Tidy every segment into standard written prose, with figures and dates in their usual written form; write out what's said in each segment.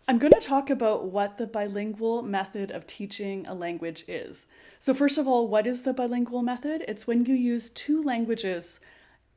I'm going to talk about what the bilingual method of teaching a language is. So, first of all, what is the bilingual method? It's when you use two languages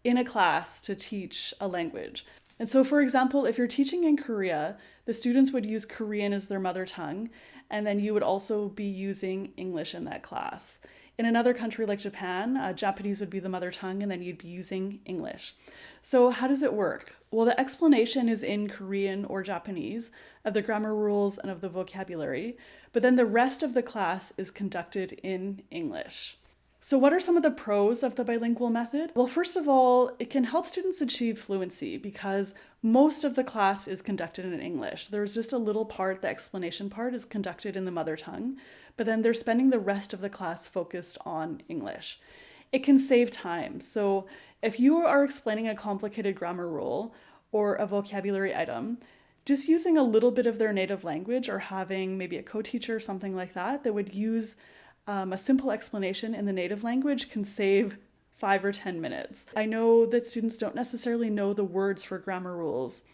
in a class to teach a language. And so, for example, if you're teaching in Korea, the students would use Korean as their mother tongue, and then you would also be using English in that class. In another country like Japan, Japanese would be the mother tongue, and then you'd be using English. So, how does it work? Well, the explanation is in Korean or Japanese of the grammar rules and of the vocabulary, but then the rest of the class is conducted in English. So, what are some of the pros of the bilingual method? Well, first of all, it can help students achieve fluency because most of the class is conducted in English. There's just a little part, the explanation part, is conducted in the mother tongue, but then they're spending the rest of the class focused on English. It can save time. So, if you are explaining a complicated grammar rule or a vocabulary item, just using a little bit of their native language or having maybe a co-teacher or something like that would use a simple explanation in the native language can save 5 or 10 minutes. I know that students don't necessarily know the words for grammar rules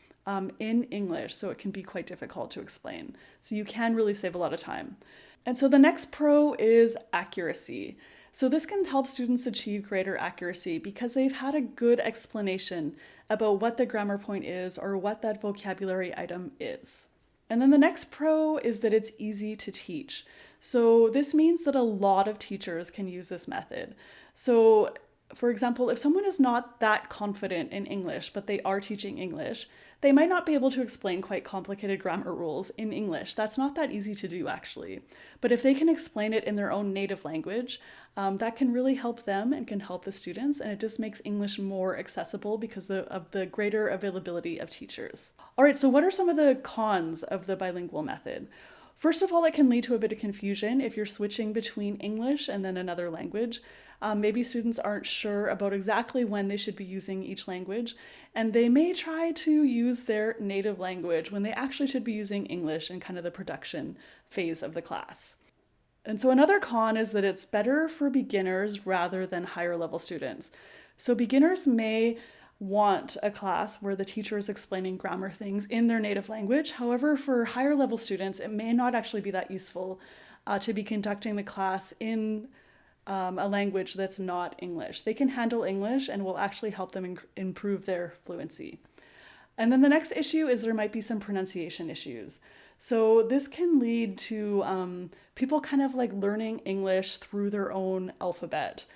in English, so it can be quite difficult to explain. So you can really save a lot of time. And so the next pro is accuracy. So this can help students achieve greater accuracy because they've had a good explanation about what the grammar point is or what that vocabulary item is. And then the next pro is that it's easy to teach. So this means that a lot of teachers can use this method. So for example, if someone is not that confident in English, but they are teaching English, they might not be able to explain quite complicated grammar rules in English. That's not that easy to do, actually. But if they can explain it in their own native language, that can really help them and can help the students, and it just makes English more accessible because of the greater availability of teachers. All right, so what are some of the cons of the bilingual method? First of all, it can lead to a bit of confusion if you're switching between English and then another language. Maybe students aren't sure about exactly when they should be using each language, and they may try to use their native language when they actually should be using English in kind of the production phase of the class. And so another con is that it's better for beginners rather than higher level students. So beginners may want a class where the teacher is explaining grammar things in their native language. However, for higher level students, it may not actually be that useful to be conducting the class in a language that's not English. They can handle English and will actually help them improve their fluency. And then the next issue is there might be some pronunciation issues. So this can lead to people kind of like learning English through their own alphabet,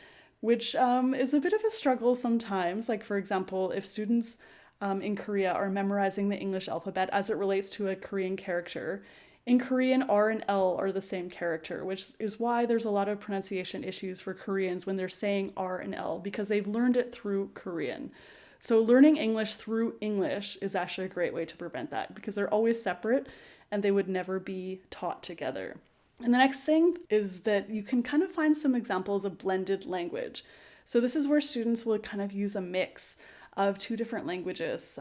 which is a bit of a struggle sometimes. Like, for example, if students in Korea are memorizing the English alphabet as it relates to a Korean character, in Korean, R and L are the same character, which is why there's a lot of pronunciation issues for Koreans when they're saying R and L, because they've learned it through Korean. So learning English through English is actually a great way to prevent that because they're always separate and they would never be taught together. And the next thing is that you can kind of find some examples of blended language. So this is where students will kind of use a mix of two different languages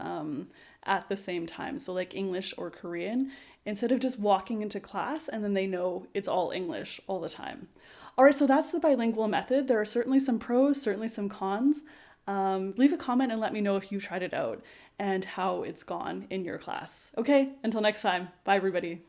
at the same time. So like English or Korean, instead of just walking into class and then they know it's all English all the time. All right, so that's the bilingual method. There are certainly some pros, certainly some cons. Leave a comment and let me know if you've tried it out and how it's gone in your class. Okay, until next time. Bye, everybody.